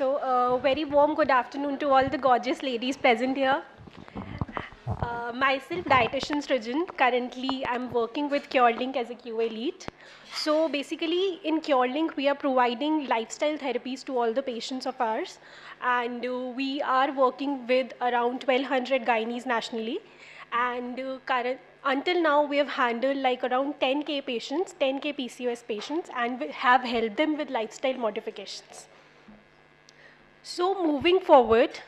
So, very warm good afternoon to all the gorgeous ladies present here. Myself, dietitian Srijan. Currently, I'm working with CureLink as a QA lead. So, basically, in CureLink, we are providing lifestyle therapies to all the patients of ours, and we are working with around 1,200 gynaes nationally. And until now, we have handled like around 10K patients, 10K PCOS patients, and we have helped them with lifestyle modifications. So moving forward,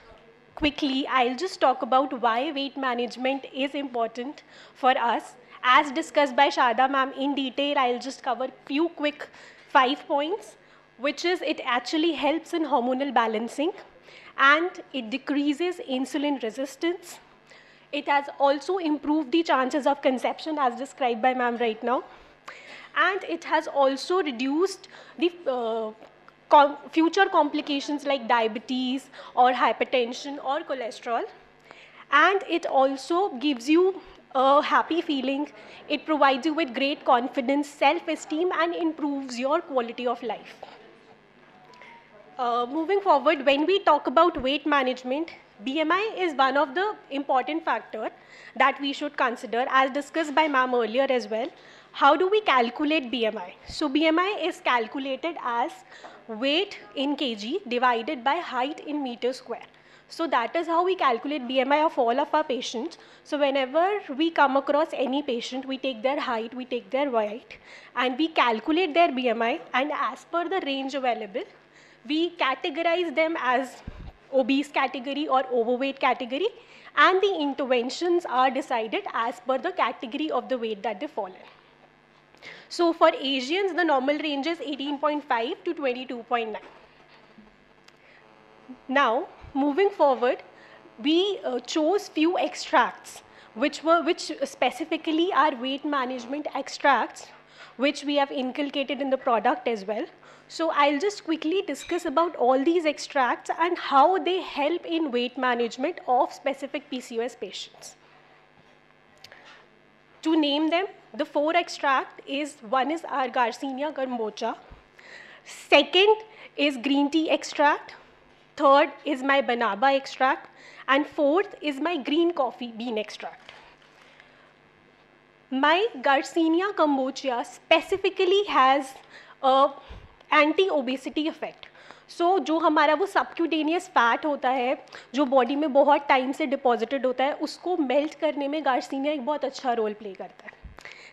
quickly, I'll just talk about why weight management is important for us. As discussed by Shada ma'am in detail, I'll just cover few quick 5 points, which is it actually helps in hormonal balancing and it decreases insulin resistance. It has also improved the chances of conception as described by ma'am right now. And it has also reduced the future complications like diabetes or hypertension or cholesterol. And it also gives you a happy feeling. It provides you with great confidence, self-esteem, and improves your quality of life. Moving forward, when we talk about weight management, BMI is one of the important factors that we should consider, as discussed by ma'am earlier as well. How do we calculate BMI? So BMI is calculated as weight in kg divided by height in meter square. So that is how we calculate BMI of all of our patients. So whenever we come across any patient, we take their height, we take their weight, and we calculate their BMI, and as per the range available, we categorize them as obese category or overweight category, and the interventions are decided as per the category of the weight that they fall in. So for Asians, the normal range is 18.5 to 22.9. Now, moving forward, we chose few extracts, which specifically are weight management extracts, which we have inculcated in the product as well. So I'll just quickly discuss about all these extracts and how they help in weight management of specific PCOS patients. To name them, the 4 extract is, one is our Garcinia kombucha, second is green tea extract, third is my banaba extract, and fourth is my green coffee bean extract. My Garcinia kombucha specifically has a anti-obesity effect. So जो हमारा वो subcutaneous fat होता है, जो body में बहुत time से deposited होता है, उसको melt करने में Garcinia एक बहुत अच्छा role play करता है.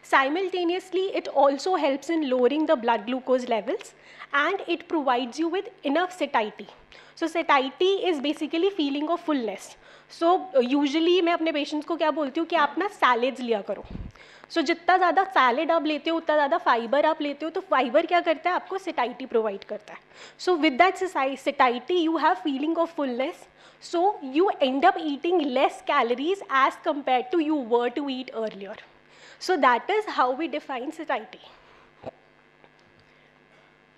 Simultaneously, it also helps in lowering the blood glucose levels, and it provides you with enough satiety. So satiety is basically feeling of fullness. So usually मैं अपने patients को क्या बोलती हूँ कि आप ना salads लिया करो. So जितना ज़्यादा सैलेड आप लेते हो उतना ज़्यादा फाइबर आप लेते हो, तो फाइबर क्या करता है, आपको सेटाइटी प्रोवाइड करता है. So with that satiety you have feeling of fullness, so you end up eating less calories as compare to you were to eat earlier. So that is how we define satiety.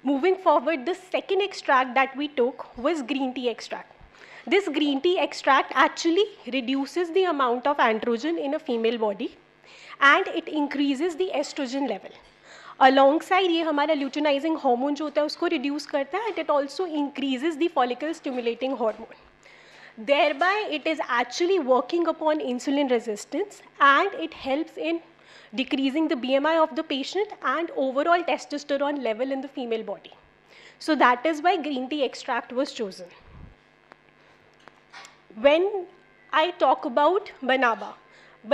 Moving forward, the second extract that we took was green tea extract. This green tea extract actually reduces the amount of androgen in a female body, and it increases the estrogen level. Alongside ये हमारा luteinizing hormone जो होता है उसको reduce करता है, and it also increases the follicle stimulating hormone. Thereby, it is actually working upon insulin resistance, and it helps in decreasing the BMI of the patient and overall testosterone level in the female body. So that is why green tea extract was chosen. When I talk about banaba,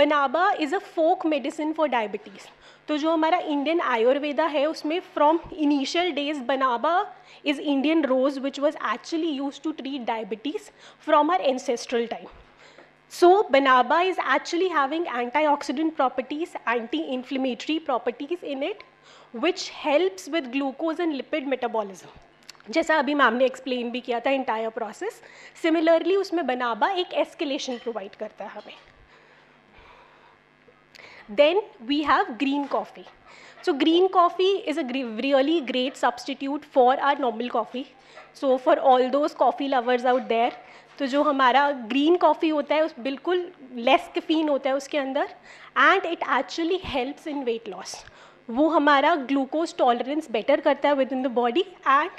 banaba is a folk medicine for diabetes. तो जो हमारा Indian Ayurveda है उसमें from initial days banaba is Indian rose which was actually use to treat diabetes from our ancestral time. So banaba is actually having antioxidant properties, anti-inflammatory properties in it, which helps with glucose and lipid metabolism. जैसा अभी ma'am ने explain भी किया था entire process, similarly उसमें बनाबा एक escalation provide करता है हमें. Then we have green coffee. So green coffee is a really great substitute for our normal coffee. So for all those coffee lovers out there, तो जो हमारा ग्रीन कॉफ़ी होता है उस बिल्कुल लेस कैफीन होता है उसके अंदर, and it actually helps in weight loss. वो हमारा ग्लूकोज टॉलरेंस बेटर करता है with in the body, and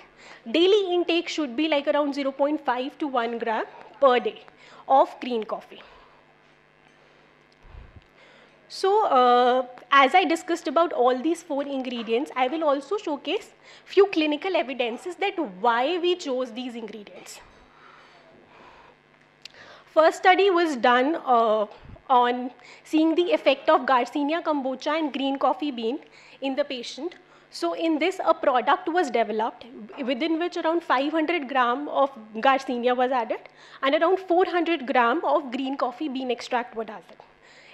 daily intake should be like around 0.5 to 1 gram per day of green coffee. So as I discussed about all these 4 ingredients, I will also showcase few clinical evidences that why we chose these ingredients. First study was done on seeing the effect of Garcinia kombucha and green coffee bean in the patient. So in this, a product was developed within which around 500 gram of Garcinia was added and around 400 gram of green coffee bean extract was added.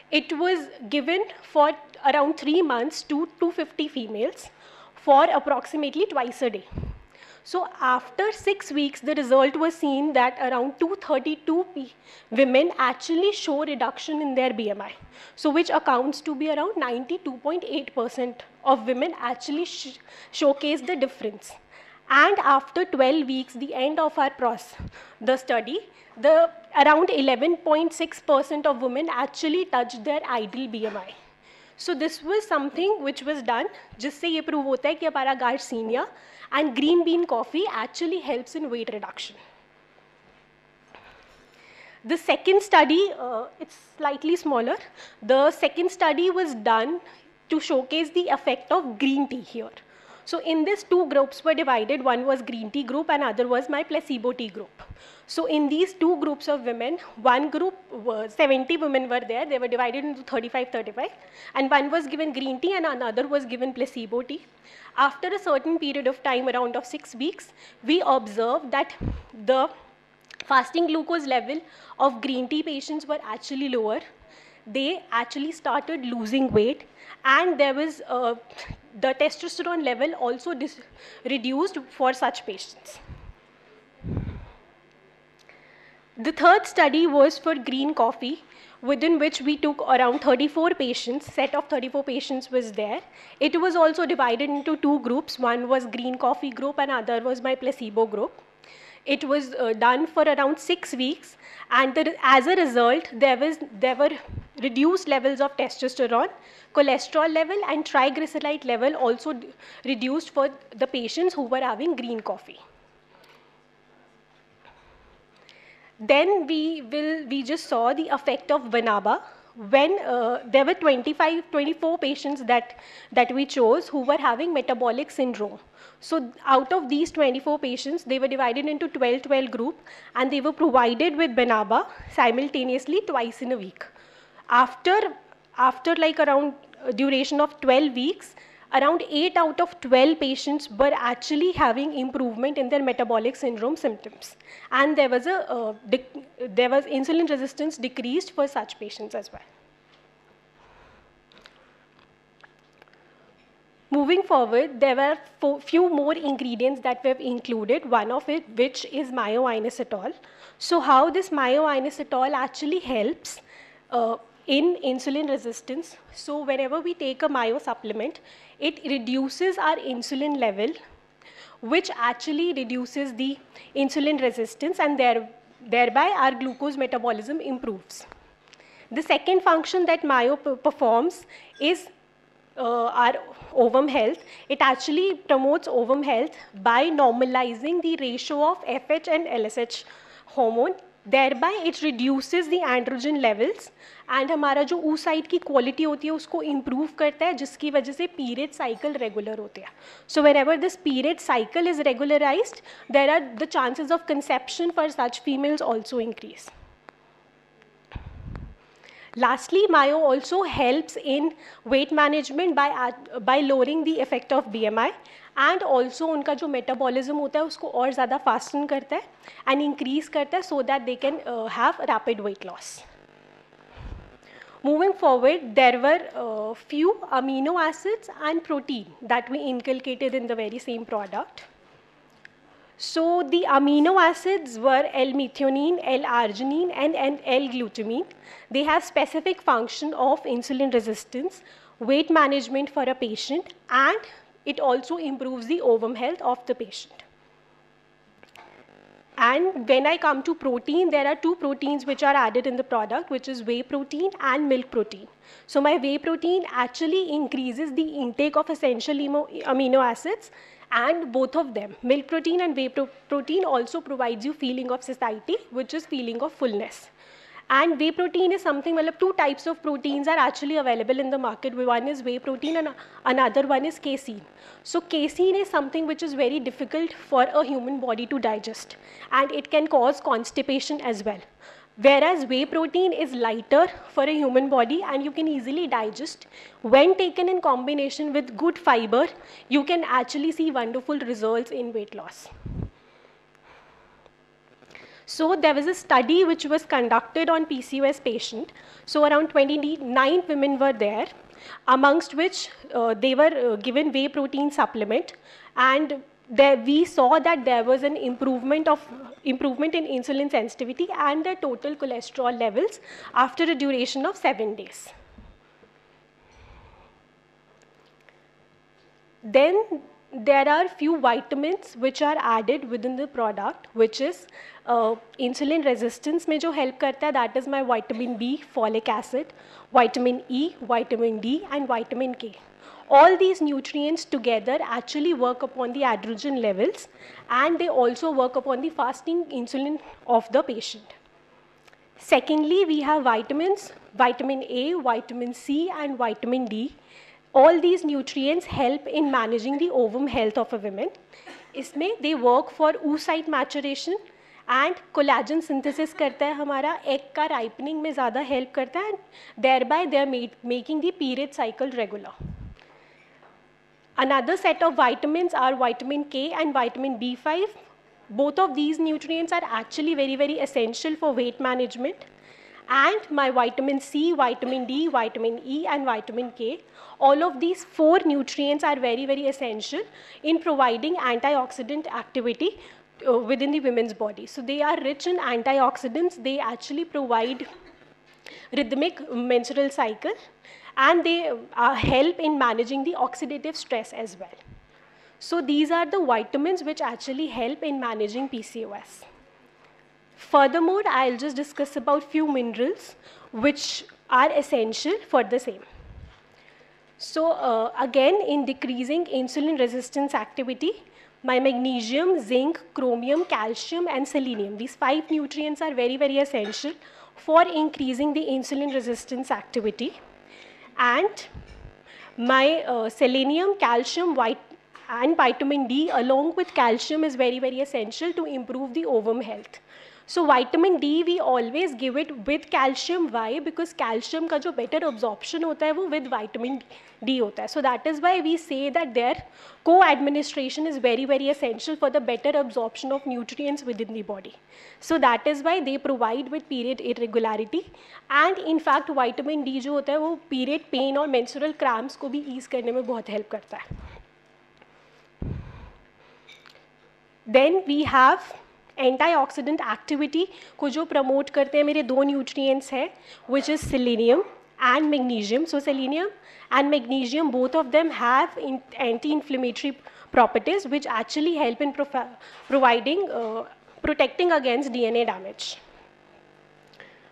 It was given for around 3 months to 250 females for approximately twice a day. So after 6 weeks, the result was seen that around 232 women actually show reduction in their BMI. So which accounts to be around 92.8% of women actually showcase the difference. And after 12 weeks, the end of our the study, around 11.6% of women actually touched their ideal BMI. So this was something which was done, जिससे ये prove होता है कि हमारा Garcinia and green bean coffee actually helps in weight reduction. The second study, it's slightly smaller. The second study was done to showcase the effect of green tea here. So in this, 2 groups were divided. One was green tea group and other was my placebo tea group. So in these 2 groups of women, one group, 70 women were there. They were divided into 35-35. And one was given green tea and another was given placebo tea. After a certain period of time, around of 6 weeks, we observed that the fasting glucose level of green tea patients were actually lower. They actually started losing weight, and there was the testosterone level also reduced for such patients. The third study was for green coffee, within which we took around 34 patients. Set of 34 patients was there. It was also divided into 2 groups. One was green coffee group and other was my placebo group. It was done for around 6 weeks, and as a result, there were reduced levels of testosterone, cholesterol level, and triglyceride level also reduced for the patients who were having green coffee. Then we just saw the effect of Vanaba when there were 24 patients that we chose who were having metabolic syndrome. So out of these 24 patients, they were divided into 12-12 group, and they were provided with Vanaba simultaneously twice in a week. After like around a duration of 12 weeks, around 8 out of 12 patients were actually having improvement in their metabolic syndrome symptoms. And there was insulin resistance decreased for such patients as well. Moving forward, there were few more ingredients that we've included, one of it which is myo-inositol. So how this myo-inositol actually helps in insulin resistance. So whenever we take a myo supplement, it reduces our insulin level, which actually reduces the insulin resistance, and thereby our glucose metabolism improves. The second function that myo performs is our ovum health. It actually promotes ovum health by normalizing the ratio of FH and LSH hormone. Thereby it reduces the androgen levels, and हमारा जो oocyte की quality होती है उसको improve करता है, जिसकी वजह से period cycle regular होते हैं. So whenever this period cycle is regularized, the chances of conception for such females also increase. Lastly, myo also helps in weight management by lowering the effect of BMI, and also उनका जो metabolism होता है उसको और ज़्यादा fasten करता है and increase करता है, so that they can have rapid weight loss. Moving forward, there were few amino acids and protein that we inculcated in the very same product. So the amino acids were L-methionine, L-arginine, and L-glutamine. They have specific function of insulin resistance, weight management for a patient, and it also improves the ovum health of the patient. And when I come to protein, there are two proteins which are added in the product, which is whey protein and milk protein. So my whey protein actually increases the intake of essential amino acids, and both of them, milk protein and whey protein, also provides you feeling of satiety, which is feeling of fullness. And whey protein is something, well, two types of proteins are actually available in the market. One is whey protein and another one is casein. So casein is something which is very difficult for a human body to digest, and it can cause constipation as well. Whereas whey protein is lighter for a human body and you can easily digest. When taken in combination with good fiber, you can actually see wonderful results in weight loss. So there was a study which was conducted on PCOS patient. So around 29 women were there, amongst which they were given whey protein supplement, and there we saw that there was an improvement in insulin sensitivity and the total cholesterol levels after a duration of 7 days. Then there are few vitamins which are added within the product, which is insulin resistance में जो help करता है, that is my vitamin B, folic acid, vitamin E, vitamin D and vitamin K. All these nutrients together actually work upon the androgen levels, and they also work upon the fasting insulin of the patient. Secondly, we have vitamins, vitamin A, vitamin C and vitamin D. All these nutrients help in managing the ovum health of a woman. इसमें they work for oocyte maturation and collagen synthesis करता है हमारा, egg का ripening में ज़्यादा help करता है, thereby they are making the period cycle regular. Another set of vitamins are vitamin K and vitamin B5. Both of these nutrients are actually very, very essential for weight management. And my vitamin C, vitamin D, vitamin E and vitamin K, all of these 4 nutrients are very, very essential in providing antioxidant activity within the women's body. So they are rich in antioxidants. They actually provide rhythmic menstrual cycle, and they help in managing the oxidative stress as well. So these are the vitamins which actually help in managing PCOS. Furthermore, I'll just discuss about few minerals which are essential for the same. So again, in decreasing insulin resistance activity, my magnesium, zinc, chromium, calcium and selenium, these 5 nutrients are very, very essential for increasing the insulin resistance activity. And my selenium, calcium, and vitamin D along with calcium is very, very essential to improve the ovum health. So vitamin D we always give it with calcium. Why? Because calcium का जो better absorption होता है वो with vitamin D होता है. So that is why we say that their co-administration is very, very essential for the better absorption of nutrients within the body. So that is why they provide with period irregularity, and in fact vitamin D जो होता है वो period pain और menstrual cramps को भी ease करने में बहुत help करता है. Then we have antioxidant activity को जो promote करते हैं मेरे 2 nutrients हैं, which is selenium and magnesium. So selenium and magnesium, both of them have anti-inflammatory properties which actually help in protecting against DNA damage.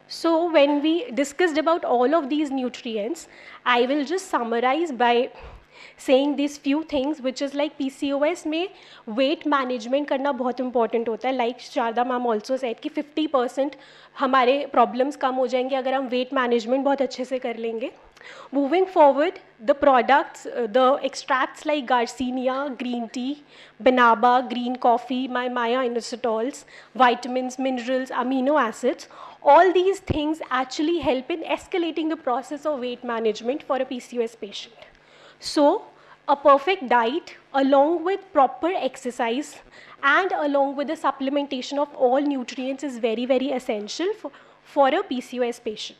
So when we discussed about all of these nutrients, I will just summarize by saying these few things, which is like PCOS में weight management करना बहुत important होता है. Like Sharda ma'am also said कि 50% हमारे problems कम हो जाएंगे अगर हम weight management बहुत अच्छे से कर लेंगे. Moving forward, the products, the extracts like Garcinia, green tea, Banaba, green coffee, my Maya inositols, vitamins, minerals, amino acids, all these things actually help in escalating the process of weight management for a PCOS patient. So a perfect diet along with proper exercise and along with the supplementation of all nutrients is very, very essential for a PCOS patient.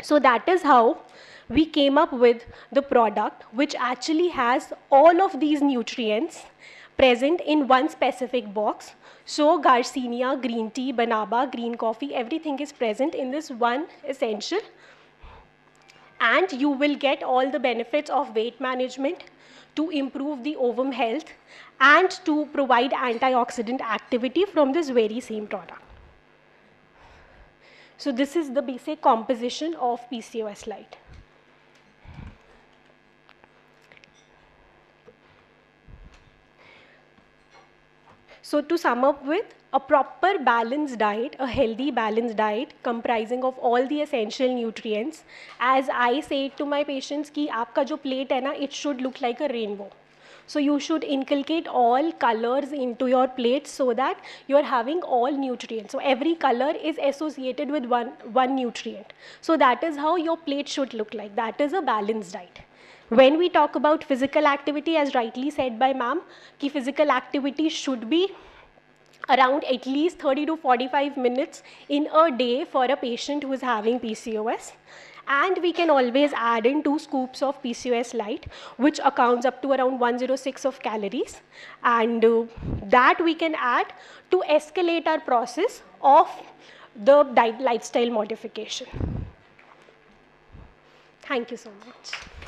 So that is how we came up with the product which actually has all of these nutrients present in one specific box. So Garcinia, green tea, Banaba, green coffee, everything is present in this one essential. And you will get all the benefits of weight management, to improve the ovum health and to provide antioxidant activity from this very same product. So this is the basic composition of PCOS Lite. So to sum up with, a proper balanced diet, a healthy balanced diet comprising of all the essential nutrients. As I say to my patients कि आपका जो plate है ना, it should look like a rainbow. So you should inculcate all colors into your plate so that you are having all nutrients. So every color is associated with one nutrient. So that is how your plate should look like. That is a balanced diet. When we talk about physical activity, as rightly said by ma'am, कि physical activity should be around at least 30 to 45 minutes in a day for a patient who is having PCOS. And we can always add in 2 scoops of PCOS Lite, which accounts up to around 106 of calories. And that we can add to escalate our process of the diet lifestyle modification. Thank you so much.